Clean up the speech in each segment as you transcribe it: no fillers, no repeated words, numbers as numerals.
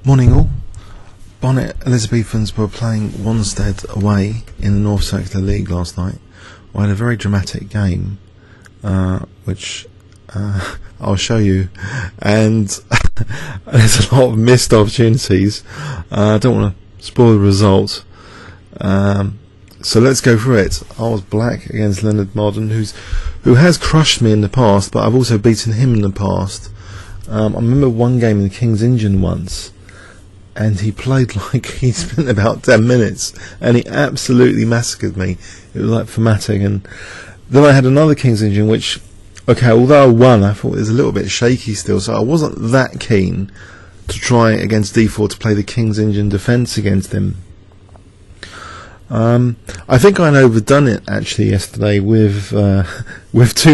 Morning all. Bonnet Elizabethans were playing Wanstead away in the North Circular League last night. We had a very dramatic game, which I'll show you, and there's a lot of missed opportunities. I don't want to spoil the result, so let's go through it. I was black against Leonard Marden, who has crushed me in the past, but I've also beaten him in the past. I remember one game in the King's Engine once, and he played like he spent about 10 minutes, and he absolutely massacred me. It was like formatting. And then I had another King's Engine, which, okay, although I won, I thought it was a little bit shaky still, so I wasn't that keen to try against d4 to play the King's Engine defence against him. I think I'd overdone it actually yesterday with too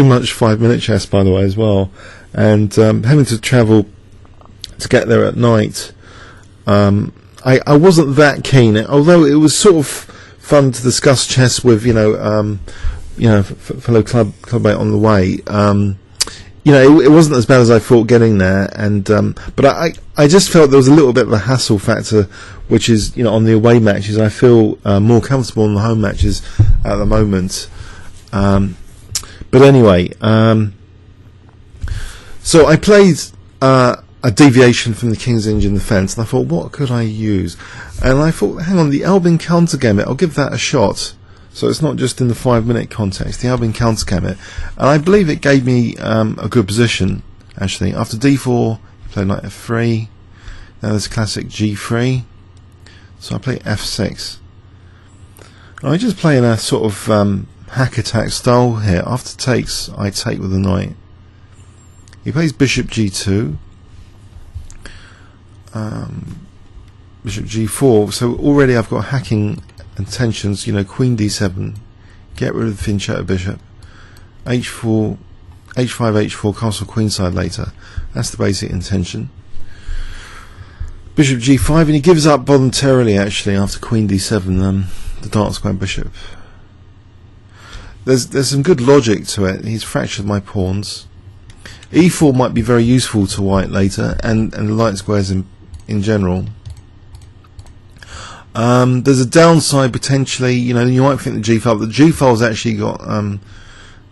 much 5-minute chess, by the way, as well, and having to travel to get there at night. I wasn't that keen, although it was sort of fun to discuss chess with fellow clubmate on the way. It wasn't as bad as I thought getting there, and but I just felt there was a little bit of a hassle factor, which is on the away matches I feel more comfortable in the home matches at the moment. But anyway, so I played a deviation from the King's Engine defence, and I thought, what could I use? And I thought, hang on, the Albin Counter Gambit, I'll give that a shot. So it's not just in the 5-minute context, the Albin Counter Gambit. And I believe it gave me a good position, actually. After d4, I played knight f3. Now there's classic g3. So I play f6. I just play in a sort of hack attack style here. After takes, I take with the knight. He plays bishop g2. Bishop g4, so already I've got hacking intentions, queen d7, get rid of the Finchetta bishop, h4, h5, h4, castle queenside later. That's the basic intention. Bishop g5, and he gives up voluntarily actually after queen d7, the dark square bishop. There's some good logic to it. He's fractured my pawns. e4 might be very useful to white later, and the light squares in general. There's a downside potentially. You might think the g-file, but the g-file's actually got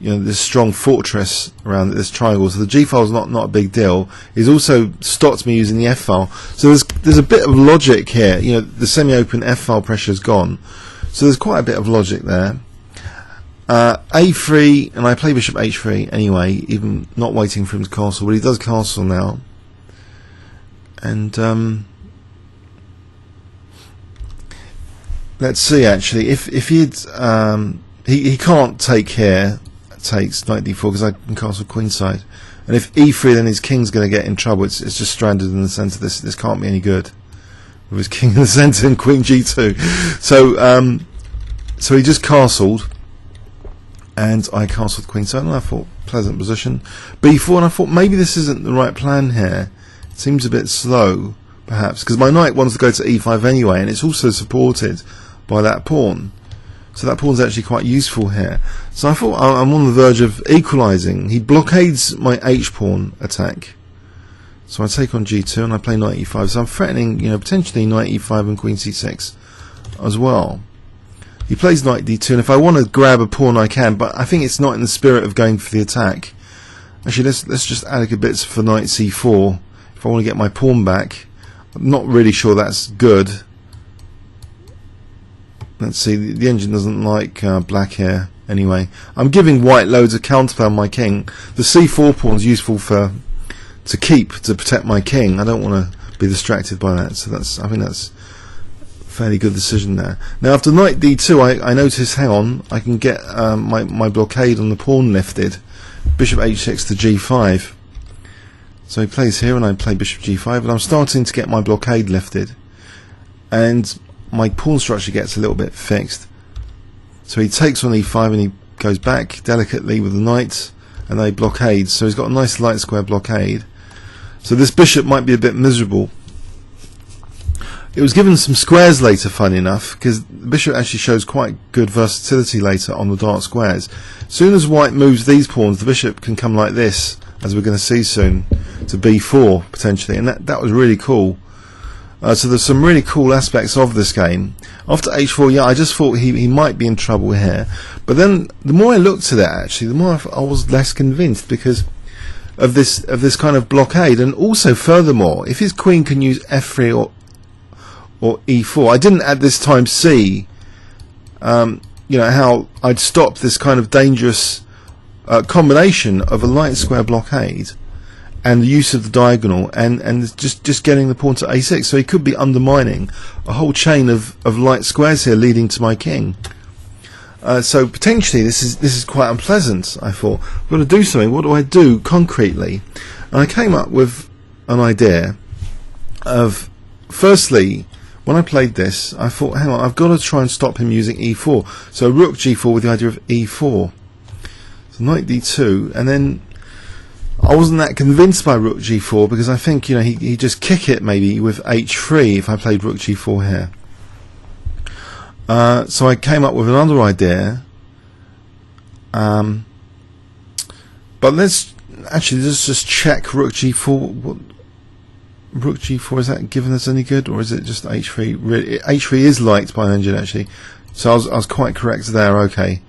this strong fortress around this triangle, so the g-file's not a big deal. He's also stopped me using the f-file, so there's a bit of logic here. The semi-open f-file pressure's gone, so there's quite a bit of logic there. a3, and I play bishop h3 anyway, even not waiting for him to castle, but he does castle now. And let's see, actually, if he'd he can't take here, takes knight d4 because I can castle queenside, and if e3, then his king's going to get in trouble. It's just stranded in the centre. This can't be any good with his king in the centre and queen g2. So he just castled, and I castled queenside, and I thought pleasant position. b4, and I thought maybe this isn't the right plan here. It seems a bit slow, perhaps, because my knight wants to go to e5 anyway, and it's also supported by that pawn. So that pawn's actually quite useful here. So I thought I'm on the verge of equalising. He blockades my h-pawn attack. So I take on g2 and I play knight e5. So I'm threatening, potentially knight e5 and queen c6 as well. He plays knight d2, and if I want to grab a pawn I can, but I think it's not in the spirit of going for the attack. Actually, let's just add a bits for knight c4 if I want to get my pawn back. I'm not really sure that's good. Let's see, the engine doesn't like black here anyway. I'm giving white loads of counterplay on my king. The c4 pawn's useful to protect my king. I don't want to be distracted by that, so I think that's fairly good decision there. Now after knight d2, I notice, hang on, I can get my blockade on the pawn lifted. Bishop h6 to g5. So he plays here, and I play bishop g5, and I'm starting to get my blockade lifted, and my pawn structure gets a little bit fixed. So he takes on e5, and he goes back delicately with the knight, and they blockade. So he's got a nice light square blockade. So this bishop might be a bit miserable. It was given some squares later, funny enough, because the bishop actually shows quite good versatility later on the dark squares. As soon as white moves these pawns, the bishop can come like this, as we're going to see soon, to b4 potentially, and that was really cool. So there's some really cool aspects of this game. After h4, yeah, I just thought he might be in trouble here. But then the more I looked at it, actually, the more I was less convinced because of this kind of blockade. And also, furthermore, if his queen can use f3 or e4, I didn't at this time see, you know, how I'd stop this kind of dangerous combination of a light square blockade and the use of the diagonal and just getting the pawn to a6. So he could be undermining a whole chain of light squares here leading to my king. So potentially this is quite unpleasant. I thought, I've got to do something. What do I do concretely? And I came up with an idea of, firstly, when I played this, I thought, hang on, I've got to try and stop him using e4. So rook g4 with the idea of e4. So knight d2, and then I wasn't that convinced by rook g4 because I think, you know, he'd just kick it maybe with h3 if I played rook g4 here. So I came up with another idea. But let's just check rook g4. What, rook g4, is that giving us any good, or is it just h3? Really, h3 is liked by an engine actually, so I was quite correct there. Okay,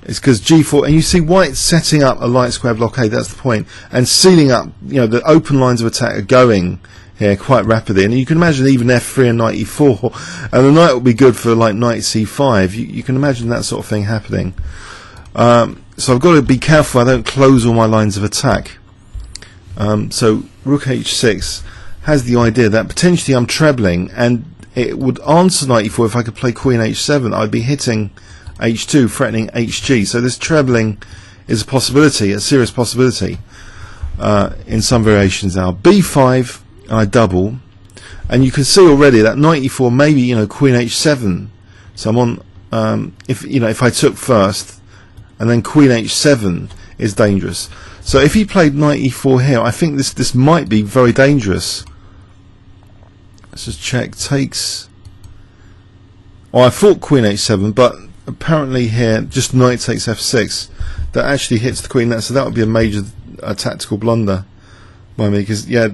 it's because g4, and you see white setting up a light square blockade. That's the point, and sealing up. You know, the open lines of attack are going here quite rapidly, and you can imagine even f3 and knight e4, and the knight will be good for like knight c5. You can imagine that sort of thing happening. So I've got to be careful I don't close all my lines of attack. So rook h6 has the idea that potentially I'm trebling, and it would answer knight e4 if I could play queen h7. I'd be hitting h2, threatening hg. So this trebling is a possibility, a serious possibility in some variations now. b5, and I double, and you can see already that knight e4, maybe, you know, queen h7. So I'm on, if I took first, and then queen h7 is dangerous. So if he played knight e4 here, I think this might be very dangerous. Let's just check. Takes. Oh, I thought queen h7, but apparently here just knight takes f6. That actually hits the queen. So that would be a major tactical blunder by me, because yeah,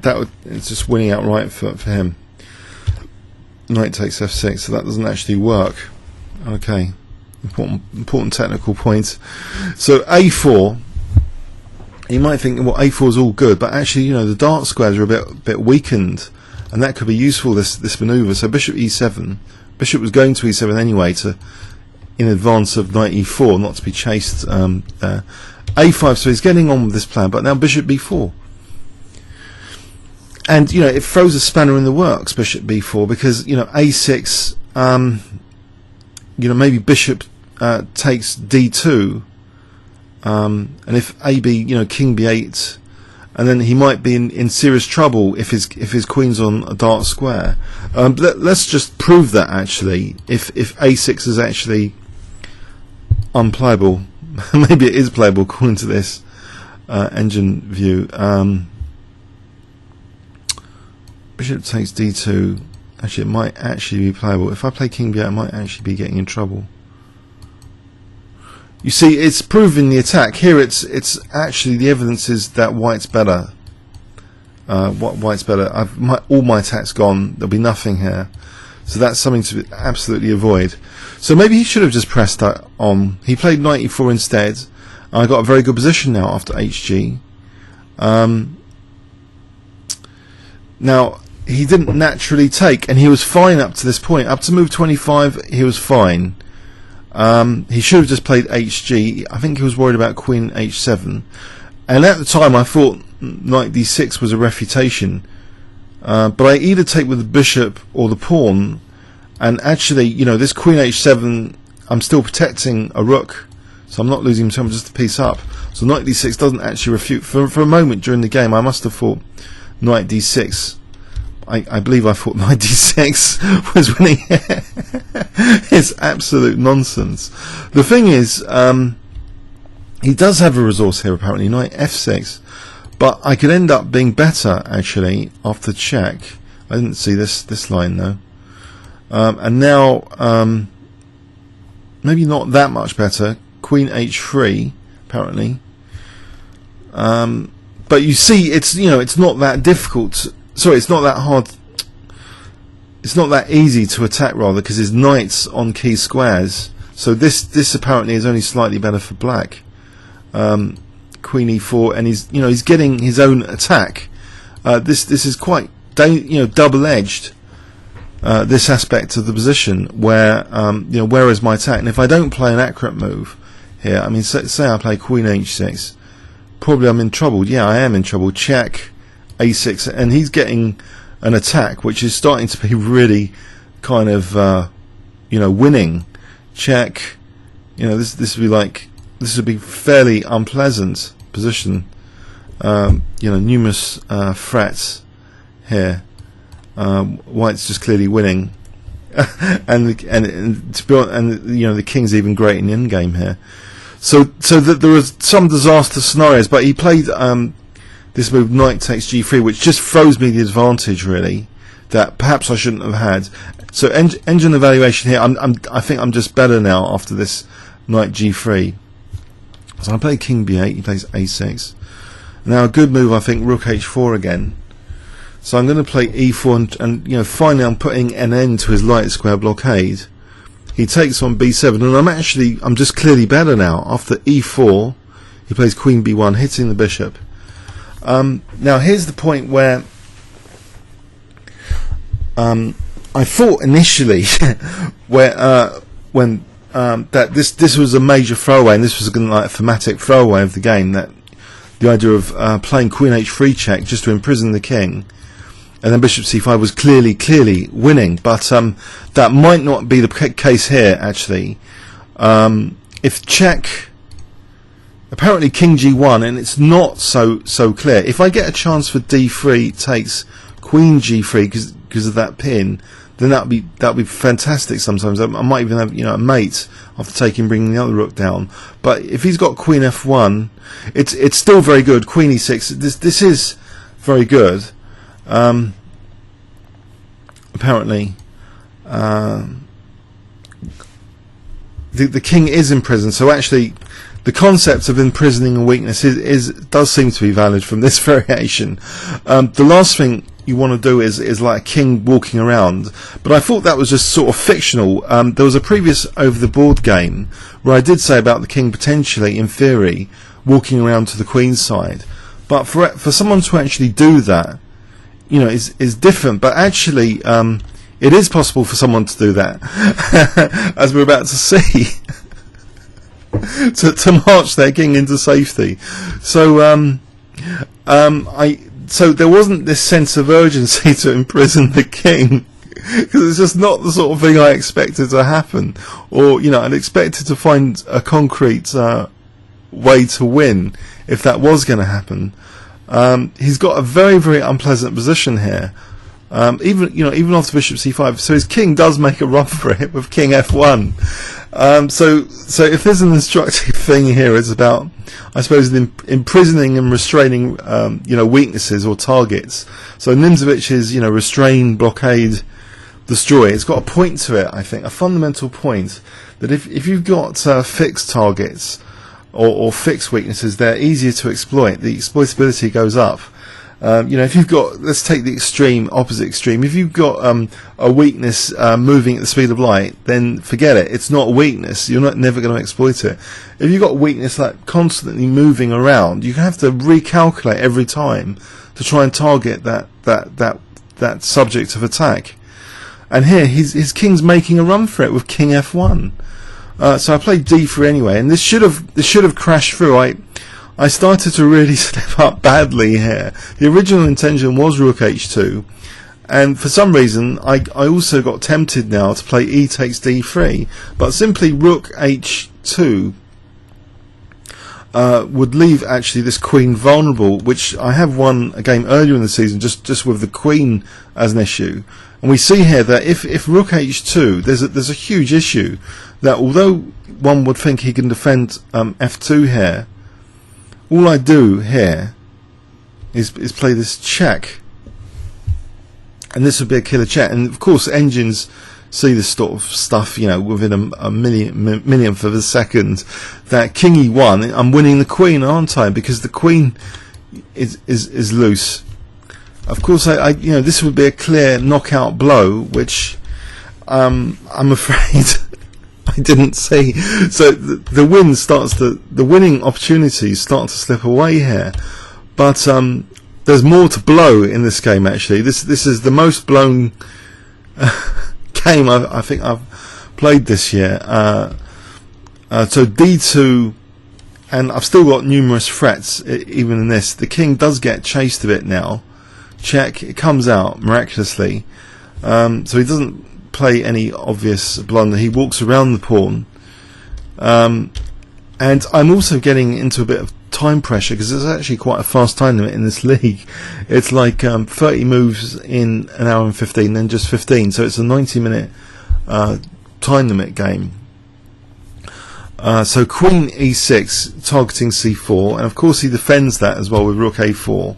it's just winning outright for him. Knight takes f6, so that doesn't actually work. Okay, important technical point. So a4. You might think, well, a4 is all good, but actually, you know, the dark squares are a bit weakened, and that could be useful, this maneuver. So bishop e7. Bishop was going to e7 anyway, in advance of knight e4, not to be chased there. a5, so he's getting on with this plan, but now bishop b4. And, you know, it throws a spanner in the works, bishop b4, because, you know, a6, you know, maybe bishop takes d2, and if ab, you know, king b8, and then he might be in serious trouble if his queen's on a dark square. Let's just prove that actually. If a6 is actually unplayable, maybe it is playable according to this engine view. Bishop takes d2. Actually, it might actually be playable. If I play king b8, I might actually be getting in trouble. You see, it's proving the attack. Here it's actually, the evidence is that white's better. White's better. All my attack's gone. There'll be nothing here. So that's something to absolutely avoid. So maybe he should have just pressed that on. He played knight e4 instead. I got a very good position now after hg. Now, he didn't naturally take, and he was fine up to this point. Up to move 25, he was fine. He should have just played hg. I think he was worried about queen h7, and at the time I thought knight d6 was a refutation, but I either take with the bishop or the pawn, and actually, you know, this queen h7, I'm still protecting a rook, so I'm not losing time, just a piece up. So knight d6 doesn't actually refute. For a moment during the game, I must have thought knight d6. I believe I thought knight d6 was winning. It's absolute nonsense. The thing is, he does have a resource here apparently, knight f6, but I could end up being better actually after check. I didn't see this line though, and now maybe not that much better. Queen h3 apparently, but you see, it's, you know, it's not that difficult. Sorry, it's not that hard. it's not that easy to attack, rather, because his knight's on key squares. So this apparently is only slightly better for black. Queen e4, and he's getting his own attack. This is quite double-edged. This aspect of the position where where is my attack? And if I don't play an accurate move here, I mean, say I play Queen h6, probably I'm in trouble. Yeah, I am in trouble. Check a6, and he's getting an attack which is starting to be really kind of winning. Check. This would be fairly unpleasant position. Numerous threats here. White's just clearly winning, and the king's even great in the end game here. So that there are some disaster scenarios, but he played this move, knight takes g3, which just throws me the advantage, really, that perhaps I shouldn't have had. So engine evaluation here, I think I'm just better now after this knight g3. So I play king b8, he plays a6. Now a good move, I think, rook h4 again. So I'm going to play e4, and finally I'm putting an end to his light square blockade. He takes on b7, and I'm just clearly better now. After e4, he plays queen b1, hitting the bishop. Now here's the point where I thought initially when that this was a major throwaway, and this was a thematic throwaway of the game, that the idea of playing queen h3 check just to imprison the king, and then bishop c5 was clearly winning. But that might not be the case here, actually. If check, apparently king g1, and it's not so clear. If I get a chance for d3 takes queen g3 because of that pin, then that'd be fantastic. Sometimes I might even have a mate after bringing the other rook down. But if he's got queen f1, it's still very good. Queen e6. This is very good. Apparently, the king is imprisoned. So actually, the concept of imprisoning a weakness does seem to be valid from this variation. The last thing you want to do is like a king walking around, but I thought that was just sort of fictional. There was a previous over the board game where I did say about the king potentially, in theory, walking around to the queen's side, but for someone to actually do that, is different. But actually, it is possible for someone to do that, as we're about to see. to march their king into safety. So so there wasn't this sense of urgency to imprison the king, because it's just not the sort of thing I expected to happen, or I'd expected to find a concrete way to win if that was going to happen. He's got a very, very unpleasant position here. Even after bishop c5, so his king does make a run for it with king f1. So if there's an instructive thing here, it's about, I suppose, imprisoning and restraining, weaknesses or targets. So Nimzovich is, restrain, blockade, destroy. It's got a point to it, I think, a fundamental point, that if you've got fixed targets or fixed weaknesses, they're easier to exploit. The exploitability goes up. If you've got, let's take the opposite extreme. If you've got a weakness moving at the speed of light, then forget it. It's not a weakness. You're never going to exploit it. If you've got a weakness like constantly moving around, you have to recalculate every time to try and target that subject of attack. And here, his king's making a run for it with king f1. So I played d3 anyway, and this should have crashed through. I started to really slip up badly here. The original intention was rook h2, and for some reason I also got tempted now to play e takes d3, but simply rook h2 would leave actually this queen vulnerable, which I have won a game earlier in the season just with the queen as an issue. And we see here that if rook h2, there's a huge issue, that although one would think he can defend f2 here, all I do here is play this check, and this would be a killer check. And of course, engines see this sort of stuff, within a millionth of a second. That king e1, I'm winning the queen, aren't I? Because the queen is loose. of course, you know, this would be a clear knockout blow, which I'm afraid I didn't see. So the winning opportunities start to slip away here. But there's more to blow in this game. Actually, this is the most blown game I think I've played this year. So D2, and I've still got numerous threats even in this. The king does get chased a bit now. Check, it comes out miraculously. So he doesn't play any obvious blunder. He walks around the pawn. And I'm also getting into a bit of time pressure because there's actually quite a fast time limit in this league. It's like 30 moves in an hour and 15, then just 15. So it's a 90-minute time limit game. So Queen E6 targeting C4, and of course he defends that as well with Rook A4.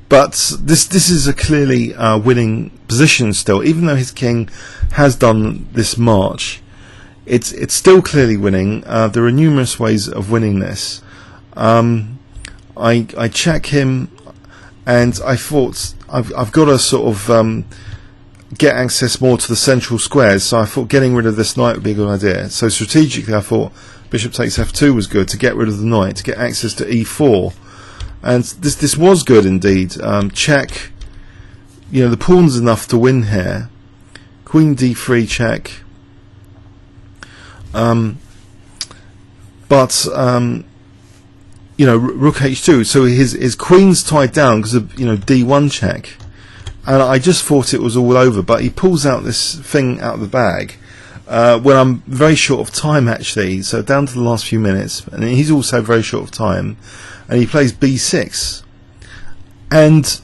But this is a clearly winning position still, even though his king has done this march. It's still clearly winning. There are numerous ways of winning this. I check him, and I thought I've got to sort of get access more to the central squares. So I thought getting rid of this knight would be a good idea. So strategically, I thought bishop takes f2 was good to get rid of the knight, to get access to e4, and this was good indeed. Check. You know, the pawn's enough to win here. Queen d3 check. But you know, Rook h2, so his queen's tied down because of, you know, d1 check, and I just thought it was all over. But he pulls out this thing out of the bag when I'm very short of time, actually. So down to the last few minutes, and he's also very short of time, and he plays b6. And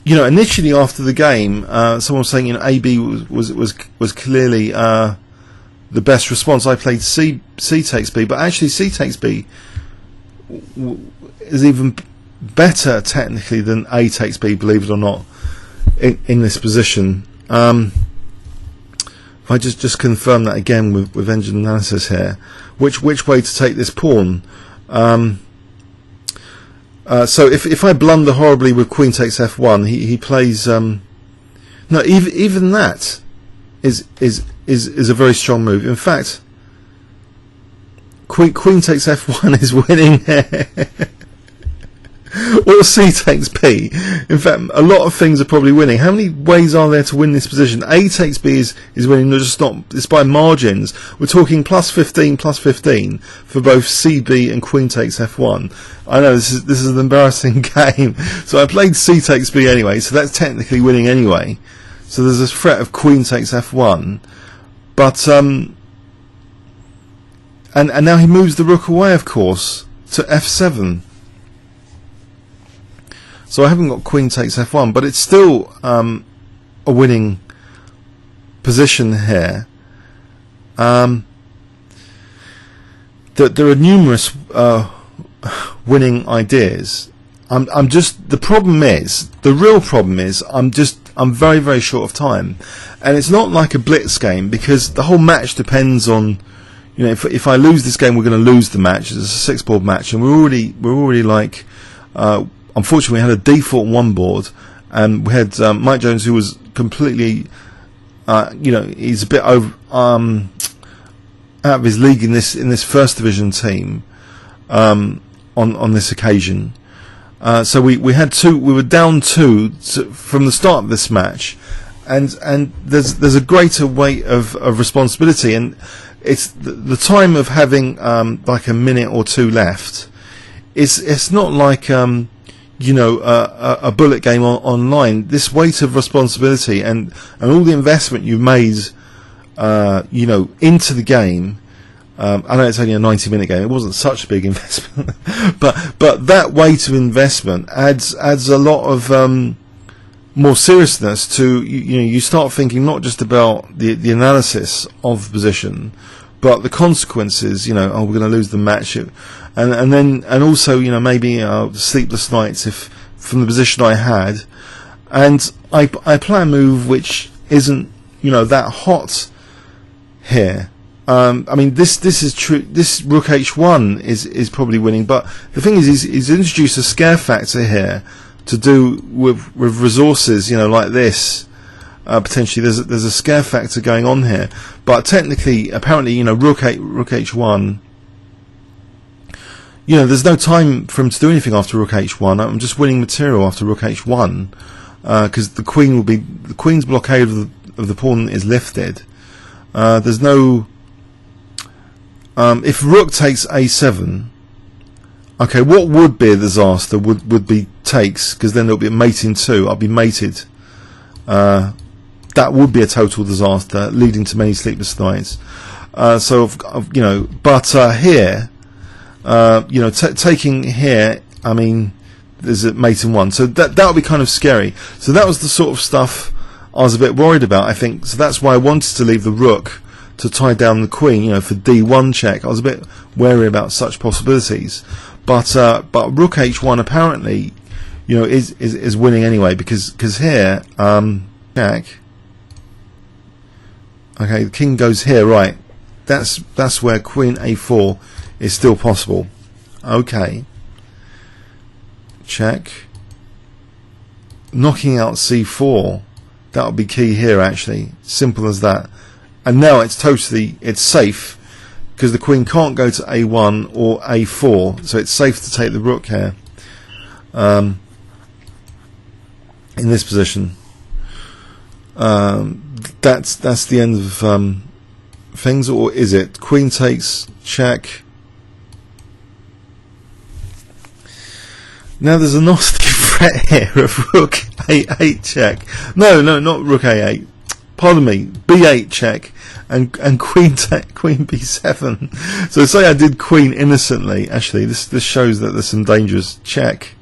you know, initially after the game, someone was saying, you know, AB was clearly the best response. I played C takes B, but actually C takes B is even better technically than A takes B, believe it or not, in this position. If I just confirm that again with engine analysis here, which way to take this pawn. So if I blunder horribly with queen takes f1, he plays no, even that is a very strong move. In fact, queen takes f1 is winning here. Or C takes B. In fact, a lot of things are probably winning. How many ways are there to win this position? A takes B is winning. It's by margins. We're talking plus 15 for both CB and Queen takes F1. I know this is an embarrassing game. So I played C takes B anyway, so that's technically winning anyway. So there's a threat of Queen takes F1. But and now he moves the rook away, of course, to F7. So I haven't got Queen takes F1, but it's still a winning position here. There are numerous winning ideas. The real problem is I'm very, very short of time, and it's not like a blitz game because the whole match depends on, you know, if I lose this game, we're going to lose the match. It's a 6-board match, and we're already like. Unfortunately, we had a default 1 board, and we had Mike Jones, who was completely, you know, he's a bit over, out of his league in this first division team, on this occasion. So we were down 2 from the start of this match, and there's a greater weight of responsibility, and it's the time of having like a minute or 2 left. It's not like you know, a bullet game online. This weight of responsibility and all the investment you've made, you know, into the game. I know it's only a 90-minute game. It wasn't such a big investment, but that weight of investment adds a lot of more seriousness to, you know. You start thinking not just about the analysis of the position, but the consequences. You know, oh, we're going to lose the match. And also, you know, maybe sleepless nights if from the position I had, and I play a move which isn't, you know, that hot here. I mean, this is true. This Rook H1 is probably winning, but the thing is, he's introduced a scare factor here to do with resources, you know, like this. Potentially there's a scare factor going on here, but technically, apparently, you know, rook h1, you know, there's no time for him to do anything after rook h1. I'm just winning material after rook h1, because the queen's blockade of the pawn is lifted. There's no if rook takes a7. Okay, what would be a disaster would be takes, because then there'll be a mate in 2. I'll be mated. That would be a total disaster, leading to many sleepless nights. So, you know, but here, you know, taking here, I mean, there's a mate in 1, so that would be kind of scary. So that was the sort of stuff I was a bit worried about, I think. So that's why I wanted to leave the rook to tie down the queen, you know, for d1 check. I was a bit wary about such possibilities. But rook h1 apparently, you know, is winning anyway, because here, check. Okay, the king goes here, right? That's where queen a4 is still possible. Okay, check. Knocking out c4, that would be key here, actually. Simple as that. And now it's safe, because the queen can't go to a1 or a4, so it's safe to take the rook here. In this position. That's the end of things, or is it? Queen takes, check. Now there's a nasty threat here of rook a8 check. No, not rook a8. Pardon me, b8 check, and queen b7. So say I did queen innocently. Actually, this shows that there's some dangerous check,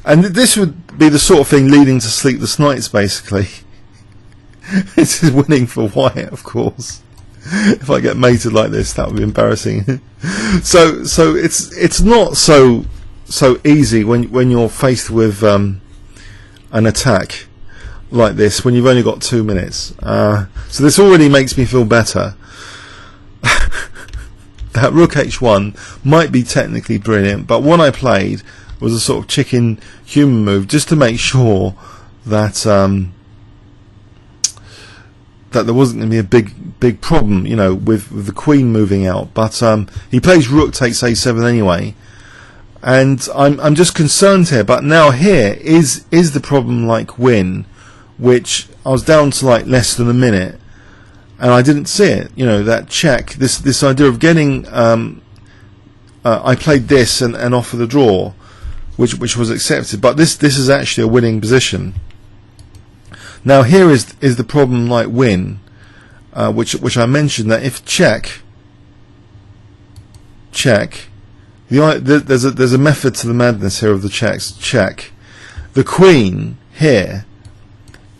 and this would be the sort of thing leading to sleepless nights, basically. This is winning for white, of course. If I get mated like this, that would be embarrassing. So it's not so easy when you're faced with an attack like this, when you've only got 2 minutes. So this already makes me feel better. That rook h1 might be technically brilliant, but what I played was a sort of chicken human move, just to make sure that that there wasn't going to be a big problem, you know, with the queen moving out. But he plays rook takes a7 anyway, and I'm just concerned here. But now here is the problem like win, which I was down to like less than a minute, and I didn't see it. You know, that check, this idea of getting I played this and offer the draw, which was accepted. But this is actually a winning position. Now here is the problem like win, which I mentioned, that if check, there's a method to the madness here of the checks. Check, the queen here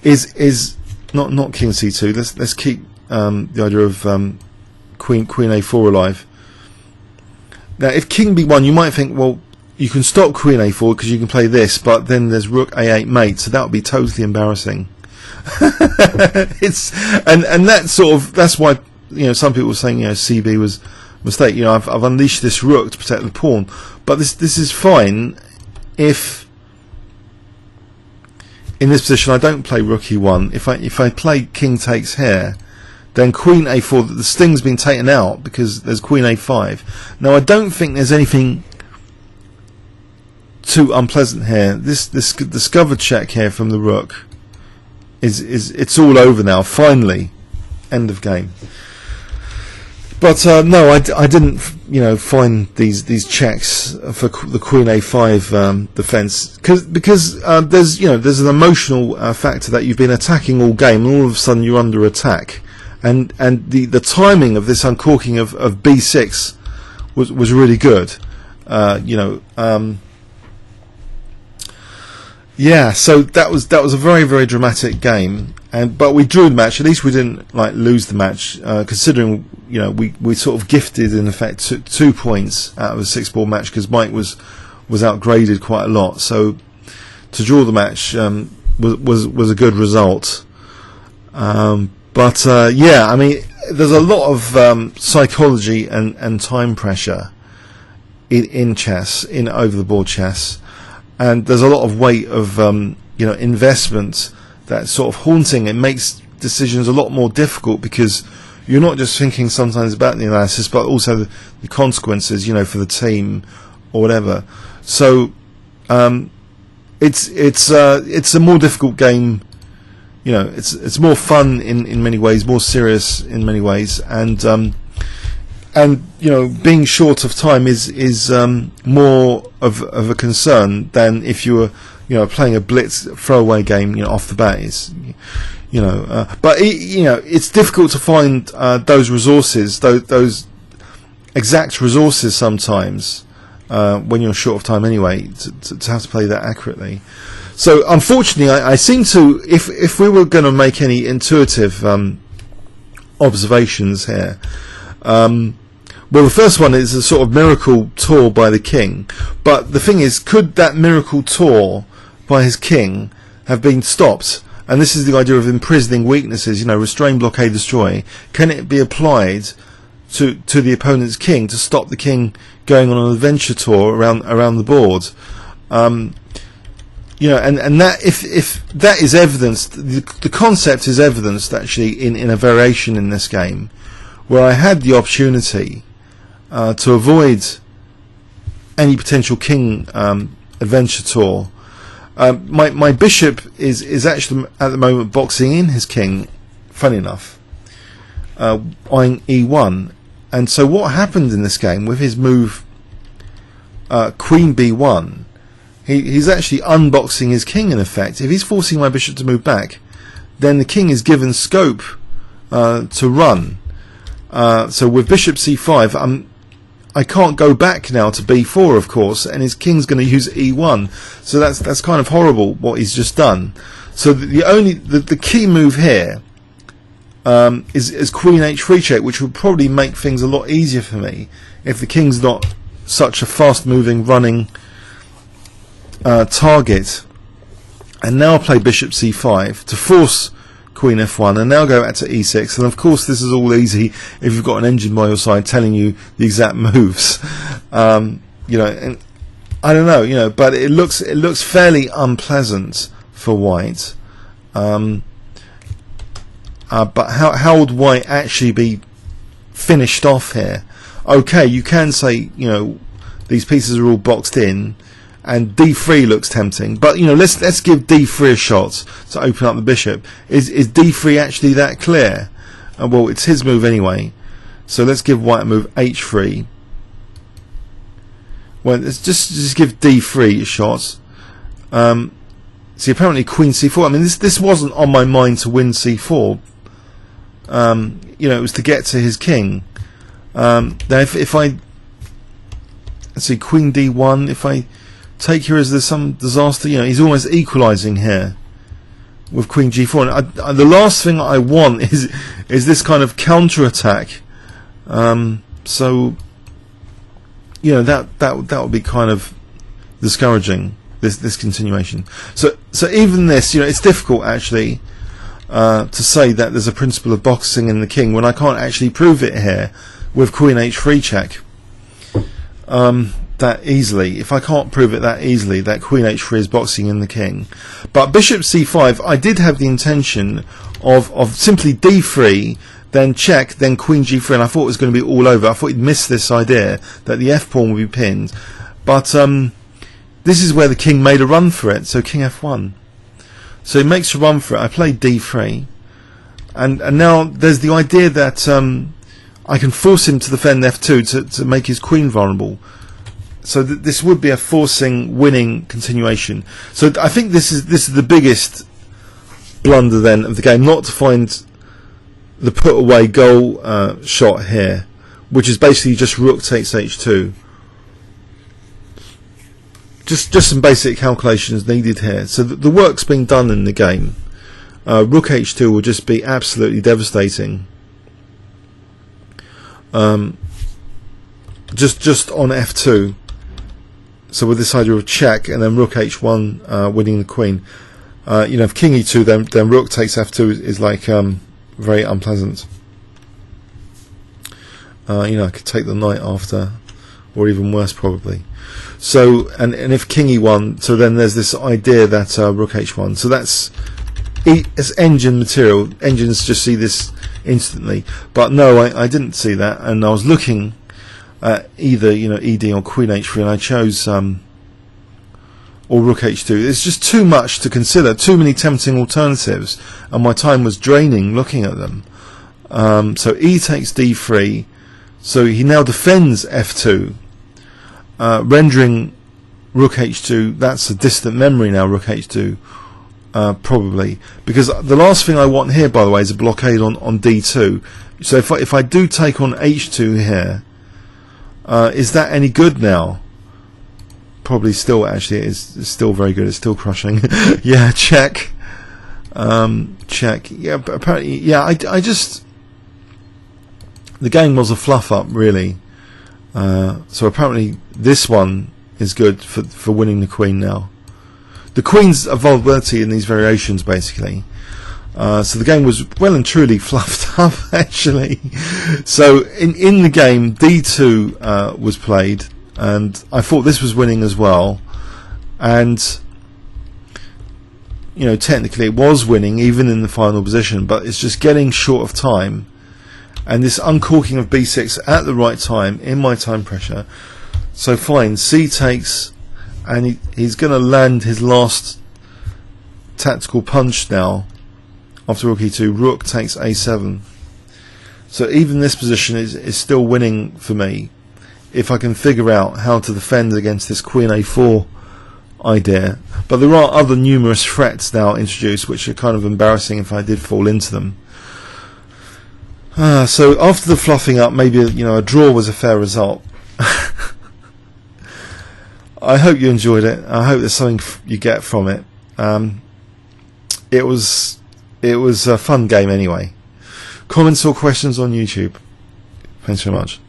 is not king c2. Let's keep the idea of queen a4 alive. Now if king b1, you might think, well, you can stop queen a4 because you can play this, but then there's rook a8 mate, so that would be totally embarrassing. And that's why, you know, some people were saying, you know, CB was a mistake. You know, I've unleashed this rook to protect the pawn, but this is fine if in this position I don't play rook e1. If I play king takes here, then queen a4, the sting's been taken out because there's queen a5. Now I don't think there's anything too unpleasant here. This discovered check here from the rook it's all over now, finally. End of game. But no, I didn't, you know, find these checks for the queen a5 defense, because there's an emotional factor that you've been attacking all game, and all of a sudden you're under attack, and the timing of this uncorking of b6 was really good. You know, yeah, so that was a very, very dramatic game, but we drew the match. At least we didn't like lose the match, considering, you know, we sort of gifted in effect 2 points out of a 6-ball match, because Mike was outgraded quite a lot. So to draw the match was a good result. But yeah, I mean, there's a lot of psychology and time pressure in chess, in over the board chess. and there's a lot of weight of investment that's sort of haunting. It makes decisions a lot more difficult because you're not just thinking sometimes about the analysis, but also the consequences, for the team or whatever. So it's a more difficult game. It's more fun in many ways, more serious in many ways, and being short of time is more of a concern than if you were playing a blitz throwaway game off the bat. But it's difficult to find those resources, those exact resources sometimes when you're short of time anyway, to have to play that accurately. So unfortunately, I seem to, if we were going to make any intuitive observations here, well, the first one is a sort of miracle tour by the king, but the thing is, could that miracle tour by his king have been stopped? And this is the idea of imprisoning weaknesses, restrain, blockade, destroy. Can it be applied to the opponent's king to stop the king going on an adventure tour around the board? And that if that is evidenced, the concept is evidenced actually in a variation in this game, where I had the opportunity to avoid any potential king adventure tour. My bishop is actually at the moment boxing in his king, funny enough, eyeing e1. And so what happened in this game with his move queen b1, he's actually unboxing his king in effect. If he's forcing my bishop to move back, then the king is given scope to run. So with bishop c5, I can't go back now to b4, of course, and his king's going to use e1. So that's kind of horrible what he's just done. So the key move here is queen h3 check, which would probably make things a lot easier for me if the king's not such a fast-moving, running target. And now play bishop c5 to force queen f1, and now go back to e6. And of course this is all easy if you've got an engine by your side telling you the exact moves. And I don't know, but it looks fairly unpleasant for white. But how would white actually be finished off here? Okay, you can say these pieces are all boxed in, and d3 looks tempting, but let's give d3 a shot to open up the bishop. Is d3 actually that clear? Well, it's his move anyway, so let's give white a move h3. Well, let's just give d3 a shot. See, apparently queen c4. I mean, this wasn't on my mind to win c4. It was to get to his king. Now if I, let's see, queen d1, if I take here as there's some disaster, he's almost equalising here with queen g4. And the last thing I want is this kind of counter attack. So that would be kind of discouraging, this continuation. So even this, it's difficult actually to say that there's a principle of boxing in the king when I can't actually prove it here with queen h3 check that easily. If I can't prove it that easily, that queen h3 is boxing in the king. But bishop c5, I did have the intention of simply d3, then check, then queen g3, and I thought it was going to be all over. I thought he'd miss this idea that the f pawn would be pinned. But this is where the king made a run for it, so king f1. So he makes a run for it. I played d3, and now there's the idea that I can force him to defend f2 to make his queen vulnerable. So this would be a forcing, winning continuation. So I think this is the biggest blunder then of the game, not to find the put away goal shot here, which is basically just rook takes h2. Just some basic calculations needed here. So the work's been done in the game. Rook h2 will just be absolutely devastating. Just on f2. So with this idea of check and then rook h1 winning the queen. If king e2, then rook takes f2 is like very unpleasant. I could take the knight after or even worse probably. So and if king e1, so then there's this idea that rook h1. So that's it's engine material. Engines just see this instantly, but no, I didn't see that, and I was looking at either ed or queen h3, and I chose or rook h2. It's just too much to consider, too many tempting alternatives, and my time was draining looking at them. So e takes d3, so he now defends f2, rendering rook h2. That's a distant memory now, rook h2. Probably, because the last thing I want here, by the way, is a blockade on d2. So if I do take on h2 here, is that any good now? Probably still. Actually, it's still very good. It's still crushing. Yeah, check. Check. Yeah, but apparently, yeah. I just, the game was a fluff up, really. So apparently this one is good for winning the queen now. The queen's a vulnerability in these variations, basically. So the game was well and truly fluffed up, actually. So in the game, d2 was played, and I thought this was winning as well. And technically it was winning even in the final position, but it's just getting short of time. And this uncorking of b6 at the right time in my time pressure. So fine, c takes. And he's going to land his last tactical punch now after rook e2. Rook takes a7. So even this position is still winning for me if I can figure out how to defend against this queen a4 idea. But there are other numerous threats now introduced which are kind of embarrassing if I did fall into them. So after the fluffing up, maybe a draw was a fair result. I hope you enjoyed it. I hope there's something you get from it. It was a fun game anyway. Comments or questions on YouTube. Thanks very much.